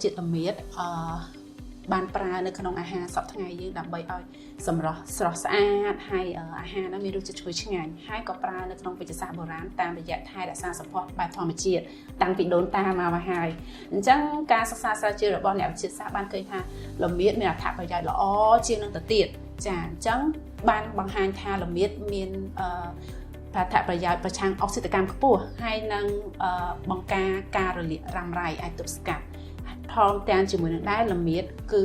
ជាតិល្មៀតបានប្រើនៅក្នុងអាហារសពថ្ងៃយើងដើម្បីឲ្យសម្រស់ស្រស់ស្អាតហើយអាហារនោះមានរសជាតិឈ្ងុយឆ្ងាញ់ហើយក៏ប្រើនៅក្នុងវិទ្យាសាស្ត្របុរាណតាមរយៈថែរក្សាសម្ផស្សបែបធម្មជាតិតាំងពីដូនតាមកហើយអញ្ចឹងការសិក្សាស្រាវជ្រាវរបស់អ្នកវិទ្យាសាស្ត្របានឃើញថាល្មៀតមានអត្ថប្រយោជន៍ល្អជាងនឹងទៅទៀតចាអញ្ចឹងបានបង្ហាញថាល្មៀតមានអត្ថប្រយោជន៍ប្រឆាំងអុកស៊ីតកម្មខ្ពស់ហើយនឹងបង្ការការរលាករ៉ាំរ៉ៃអាចទប់ស្កាត់ថែមទាំងជាមួយនឹងដែរល្មៀតគឺ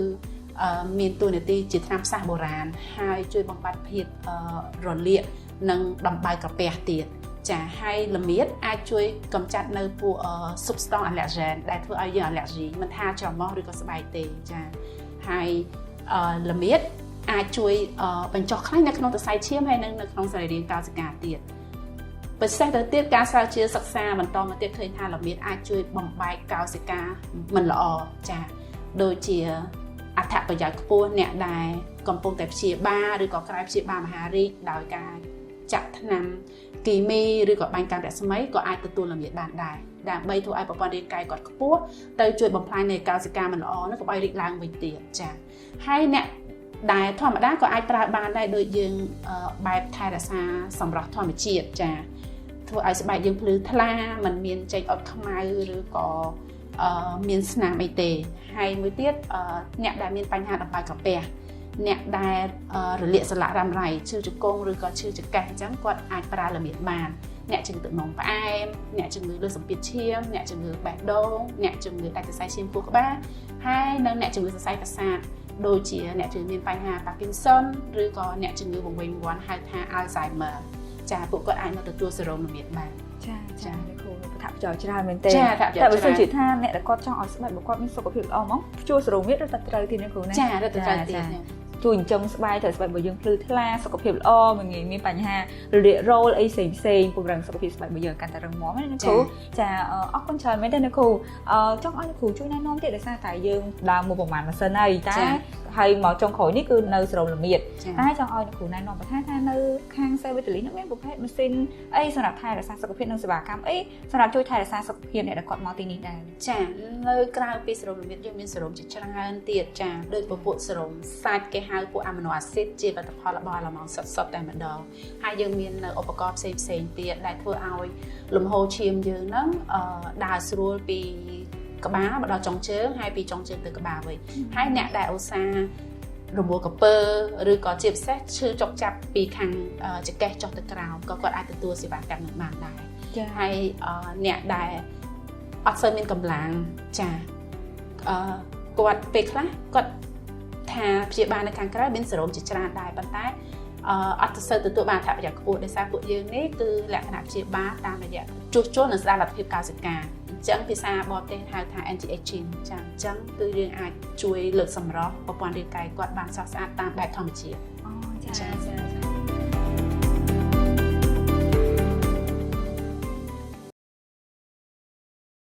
មានតួនាទីជាថ្នាំផ្សះបុរាណហើយជួយបំបត្តិភាពរលាកនិងដំបៅក្រពះទៀតចាហើយល្មៀតអាចជួយកម្ចាត់នៅពួក substance allergen ដែលធ្វើឲ្យយើង allergy មិនថាច្រមុះឬក៏ស្បែកទេចាហើយល្មៀតអាចជួយបញ្ចុះខ្លាញ់នៅក្នុងសរសៃឈាមហើយនិងនៅក្នុងសរីរាង្គកោសិកាទៀតពិសេសទៅទៀតការស្រាវជ្រាវសិក្សាបន្តមកទៀតឃើញថាល្មៀតអាចជួយបំបែកកោសិកាមិនល្អចាដូចជាអត្ថប្រយោជន៍ខ្ពស់អ្នកដែលកំពុងតែព្យាបាលឬក៏ក្រៅព្យាបាលមហារីកដោយការចាក់ថ្នាំគីមីឬក៏បាញ់កាំរស្មីក៏អាចទទួលល្មៀតបានដែរដើម្បីធ្វើឲ្យប្រព័ន្ធរាងកាយគាត់ខ្ពស់ទៅជួយបំផ្លាញនៃកោសិកាមិនល្អនោះកុំឲ្យរីកឡើងវិញទៀតចាហើយអ្នកដែលធម្មតាក៏អាចប្រើបានដែរដូចយើងបែបថែរក្សាសម្រស់ធម្មជាតិចាធ្វើឲ្យស្បែកយើងភ្លឺថ្លាមិនមានចេញអុតខ្មៅឬក៏មានស្នាមអីទេហើយមួយទៀតអ្នកដែលមានបញ្ហាដំបៅក្រពះអ្នកដែលរលាកសន្លាក់រ៉ាំរ៉ៃឈឺជង្គង់ឬក៏ឈឺចង្កេះអញ្ចឹងគាត់អាចប្រើល្មៀតបានអ្នកជំងឺទឹកនោមផ្អែមអ្នកជំងឺលើសសម្ពាធឈាមអ្នកជំងឺបេះដូងអ្នកជំងឺដាច់សរសៃឈាមខួរក្បាលហើយនិងអ្នកជំងឺសរសៃប្រសាទដូចជាអ្នកជំងឺមានបញ្ហា Parkinson ឬក៏អ្នកជំងឺវង្វេងវង្វាន់ហៅថា Alzheimer ចាពួកគាត់អាចមកទទួលសេរ៉ូមល្មៀតបានចាគ្រូប្រថាប់ប្រយោជន៍ច្រើនមែនទេតែបើសិនជាថាអ្នកដែលគាត់ចង់ឲ្យស្បែករបស់គាត់មានសុខភាពល្អហ្មងជួសេរ៉ូមទៀតរត់តែត្រូវទៀតណាគ្រូណាចារត់តែត្រូវទៀតជួយចិញ្ចឹមស្បែកទៅស្បែករបស់យើងភ្លឺថ្លាសុខភាពល្អមិនងាយមានបញ្ហារលាករោលអីផ្សេងពង្រឹងសុខភាពស្បែករបស់យើងកាន់តែរឹងមាំណាគ្រូចាអរគុណច្រើនមែនទេណាគ្រូចង់ឲ្យគ្រូជួយណែនាំទៀតដោយសារតែយើងដើមមកប្រហែលម៉ាស៊ីនហើយតែហើយមកចុងក្រោយនេះគឺនៅសេរ៉ូមល្មៀតតែចង់ឲ្យគ្រូណែនាំបន្ថែមថានៅខាង Sevitali នោះមានប្រភេទម៉ាស៊ីនអីសម្រាប់ថែរក្សាសុខភាពនិងសេវាកម្មអីសម្រាប់ជួយថែរក្សាសុខភាពអ្នកដែលគាត់មកទីនេះដែរចានៅក្រៅពីសេរ៉ូមល្មៀតយើងមានសេរ៉ូមជាច្រើនទៀតចាដូចពពួកសេរ៉ូមសាច់គេហៅពួកអាមីណូអាស៊ីតជាផលិតផលរបស់អាឡម៉ង់សុទ្ធតែម្ដងហើយយើងមាននៅឧបករណ៍ផ្សេងទៀតដែលធ្វើឲ្យលំហូរឈាមយើងហ្នឹងដើរស្រួលពីក្បាលមកដល់ចុងជើងហើយពីចុងជើងទៅក្បាលវិញហើយអ្នកដែលឧស្សាហ៍រមួលក្រពើឬក៏ជាពិសេសឈឺចុកចាប់ពីខាងចង្កេះចុះទៅក្រោមក៏គាត់អាចទទួលសេវាកម្មនឹងបានដែរហើយអ្នកដែលអត់សូវមានកម្លាំងចាគាត់ពេលខ្លះគាត់ថាព្យាបាលនៅខាងក្រៅមានសេរ៉ូមជាច្រើនដែរប៉ុន្តែអត់ទៅសូវទទួលបានអត្ថប្រយោជន៍ខ្ពស់ដោយសារពួកយើងនេះគឺលក្ខណៈព្យាបាលតាមរយៈជួសជុលនិងស្ដារលទ្ធភាពកោសិកាអញ្ចឹងភាសាបរទេសហៅថា anti aging ចាអញ្ចឹងគឺយើងអាចជួយលើកសម្រស់ប្រព័ន្ធរាងកាយគាត់បានស្រស់ស្អាតតាមបែបធម្មជាតិអូចា